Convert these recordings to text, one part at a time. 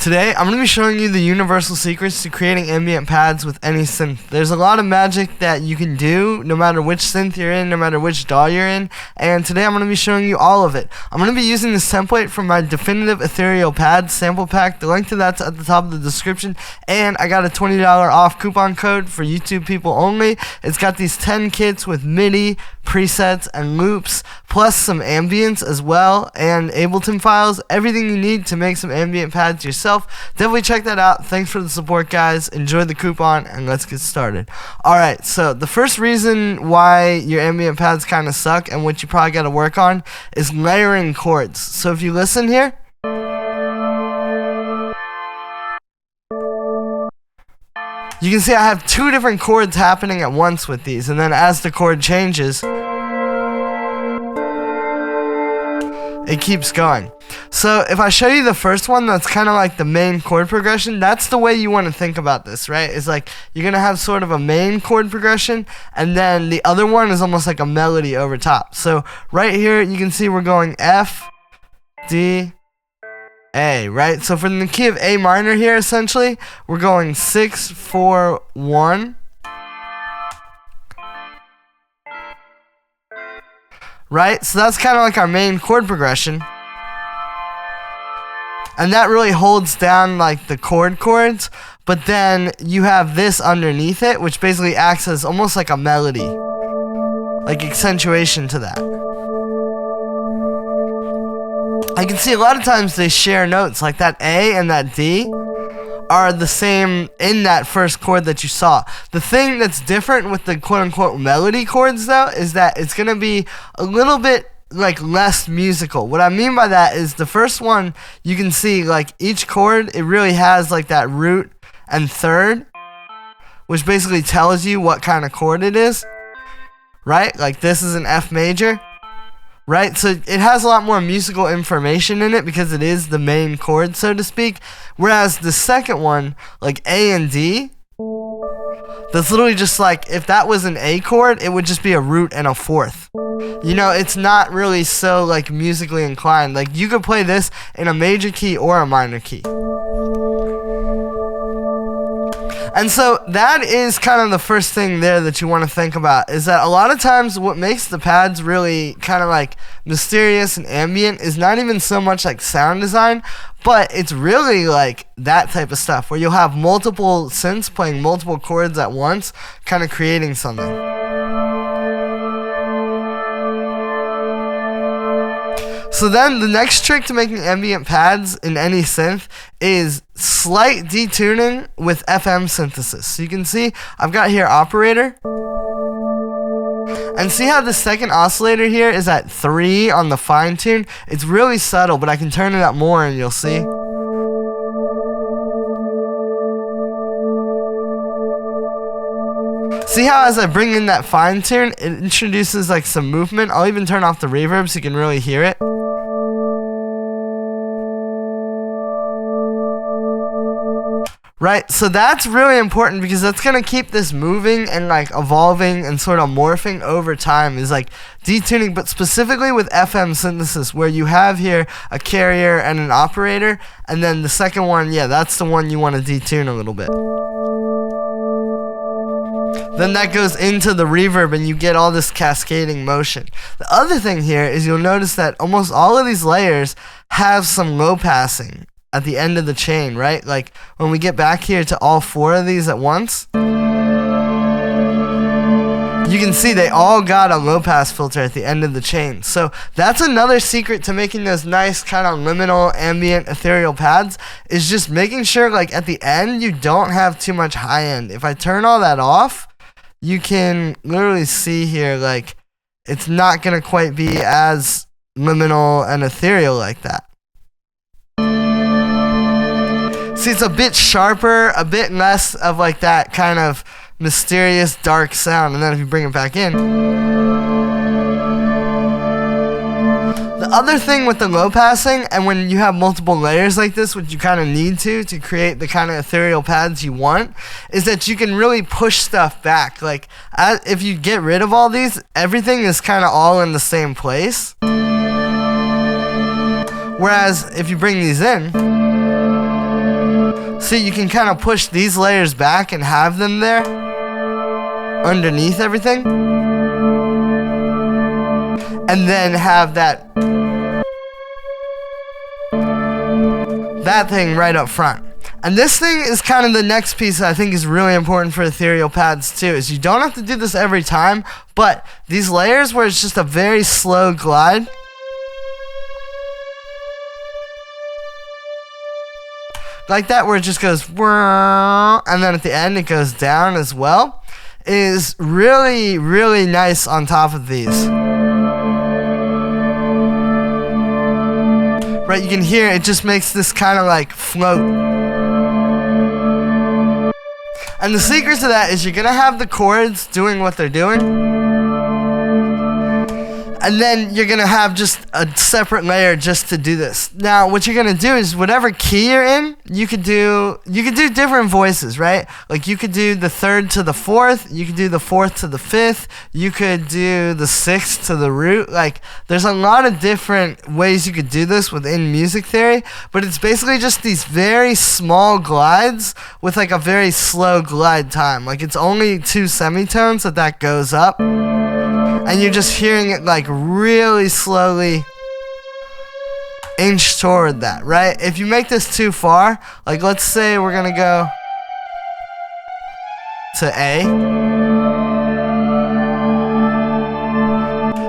Today, I'm going to be showing you the universal secrets to creating ambient pads with any synth. There's a lot of magic that you can do no matter which synth you're in, no matter which DAW you're in, and today I'm going to be showing you all of it. I'm going to be using this template from my definitive Ethereal pad sample pack. The link to that's at the top of the description, and I got a $20 off coupon code for YouTube people only. It's got these 10 kits with MIDI, presets, and loops, plus some ambience as well, and Ableton files, everything you need to make some ambient pads yourself. Definitely check that out. Thanks for the support, guys. Enjoy the coupon, and let's get started. Alright, so the first reason why your ambient pads kind of suck and what you probably got to work on is layering chords. So if you listen here, you can see I have two different chords happening at once with these, and then as the chord changes, it keeps going. So if I show you the first one, that's kind of like the main chord progression. That's the way you want to think about this, right? It's like you're going to have sort of a main chord progression, and then the other one is almost like a melody over top. So right here, you can see we're going F, D, A, right? So for the key of A minor here, essentially, we're going 6, 4, 1. Right? So that's kind of like our main chord progression. And that really holds down like the chords, but then you have this underneath it, which basically acts as almost like a melody, like accentuation to that. I can see a lot of times they share notes, like that A and that D are the same in that first chord that you saw. The thing that's different with the quote-unquote melody chords, though, is that it's going to be a little bit like less musical. What I mean by that is the first one, you can see like each chord, it really has like that root and third, which basically tells you what kind of chord it is, right? Like this is an F major, right? So it has a lot more musical information in it because it is the main chord, so to speak. Whereas the second one, like A and D, that's literally just like, if that was an A chord, it would just be a root and a fourth. You know, it's not really so like musically inclined. Like you could play this in a major key or a minor key. And so that is kind of the first thing there that you want to think about, is that a lot of times what makes the pads really kind of like mysterious and ambient is not even so much like sound design, but it's really like that type of stuff where you'll have multiple synths playing multiple chords at once, kind of creating something. So then the next trick to making ambient pads in any synth is slight detuning with FM synthesis. So you can see I've got here operator. And see how the second oscillator here is at 3 on the fine tune? It's really subtle, but I can turn it up more and you'll see. See how as I bring in that fine tune, it introduces like some movement. I'll even turn off the reverb so you can really hear it. Right, so that's really important because that's going to keep this moving and like evolving and sort of morphing over time, is like detuning, but specifically with FM synthesis where you have here a carrier and an operator, and then the second one, yeah, that's the one you want to detune a little bit. Then that goes into the reverb and you get all this cascading motion. The other thing here is you'll notice that almost all of these layers have some low passing at the end of the chain, right? Like when we get back here to all 4 of these at once, you can see they all got a low pass filter at the end of the chain. So that's another secret to making those nice kind of liminal ambient ethereal pads, is just making sure like at the end you don't have too much high end. If I turn all that off, you can literally see here like it's not gonna quite be as liminal and ethereal like that. See, it's a bit sharper, a bit less of like that kind of mysterious dark sound. And then if you bring it back in, the other thing with the low passing, and when you have multiple layers like this, which you kind of need to create the kind of ethereal pads you want, is that you can really push stuff back. Like if you get rid of all these, everything is kind of all in the same place. Whereas if you bring these in, See, you can kind of push these layers back and have them there underneath everything. And then have that thing right up front. And this thing is kind of the next piece that I think is really important for ethereal pads too, is you don't have to do this every time, but these layers where it's just a very slow glide, like that, where it just goes, and then at the end it goes down as well, is really, really nice on top of these. Right, you can hear it just makes this kind of like float. And the secret to that is you're going to have the chords doing what they're doing. And then you're going to have just a separate layer just to do this. Now, what you're going to do is whatever key you're in, you could do different voices, right? Like you could do the 3rd to the 4th, you could do the 4th to the 5th, you could do the 6th to the root. Like there's a lot of different ways you could do this within music theory, but it's basically just these very small glides with like a very slow glide time. Like it's only 2 semitones that goes up. And you're just hearing it like really slowly inch toward that, right? If you make this too far, like let's say we're gonna go to A.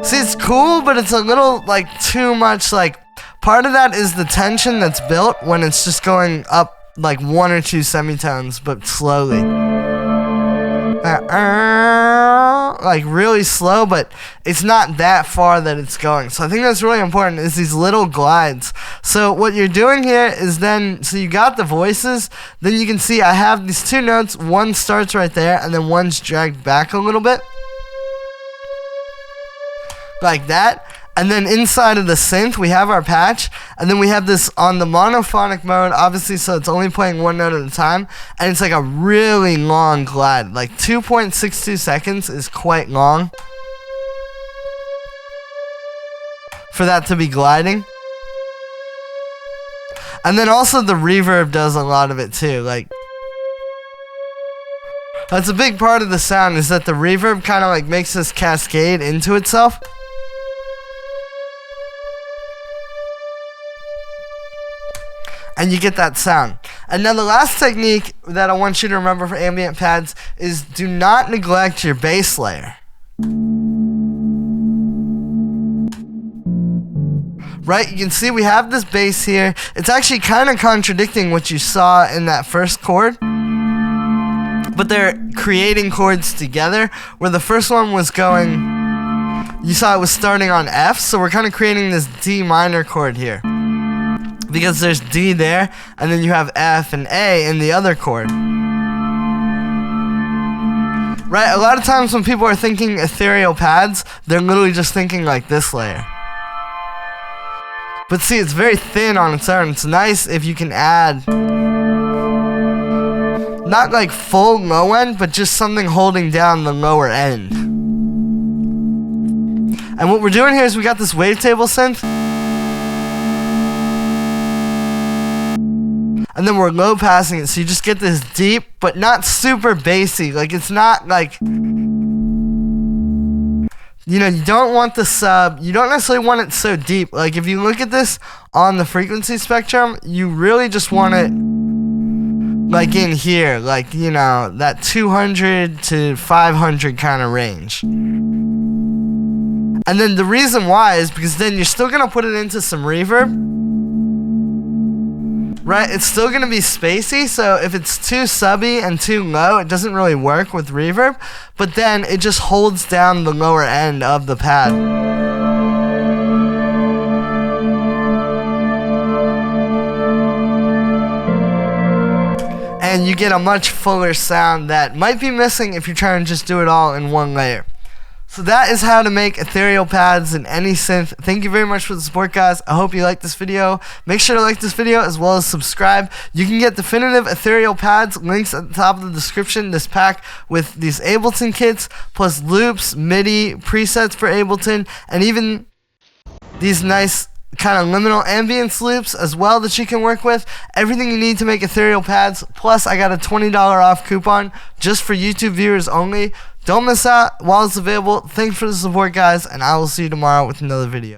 See, it's cool, but it's a little like too much. Like part of that is the tension that's built when it's just going up like 1 or 2 semitones, but slowly. Like really slow, but it's not that far that it's going. So I think that's really important, is these little glides. So what you're doing here is then, so you got the voices, then you can see I have these 2 notes, one starts right there and then one's dragged back a little bit. Like that. And then inside of the synth, we have our patch, and then we have this on the monophonic mode, obviously, so it's only playing 1 note at a time, and it's like a really long glide. Like 2.62 seconds is quite long for that to be gliding. And then also the reverb does a lot of it too. Like that's a big part of the sound, is that the reverb kind of like makes this cascade into itself. And you get that sound. And now the last technique that I want you to remember for ambient pads is do not neglect your bass layer. Right, you can see we have this bass here. It's actually kind of contradicting what you saw in that first chord, but they're creating chords together, where the first one was going, you saw it was starting on F, so we're kind of creating this D minor chord here. Because there's D there, and then you have F and A in the other chord. Right, a lot of times when people are thinking ethereal pads, they're literally just thinking like this layer. But see, it's very thin on its own. It's nice if you can add, not like full low end, but just something holding down the lower end. And what we're doing here is we got this wavetable synth, and then we're low passing it, so you just get this deep, but not super bassy. Like it's not like, you know, you don't want the sub, you don't necessarily want it so deep. Like if you look at this on the frequency spectrum, you really just want it like in here, like, you know, that 200 to 500 kind of range. And then the reason why is because then you're still gonna put it into some reverb. Right, it's still going to be spacey, so if it's too subby and too low, it doesn't really work with reverb, but then it just holds down the lower end of the pad. And you get a much fuller sound that might be missing if you're trying to just do it all in one layer. So that is how to make ethereal pads in any synth. Thank you very much for the support, guys. I hope you liked this video. Make sure to like this video as well as subscribe. You can get definitive ethereal pads, links at the top of the description. This pack with these Ableton kits, plus loops, MIDI, presets for Ableton, and even these nice kind of liminal ambience loops as well that you can work with. Everything you need to make ethereal pads. Plus, I got a $20 off coupon just for YouTube viewers only. Don't miss out while it's available. Thanks for the support, guys, and I will see you tomorrow with another video.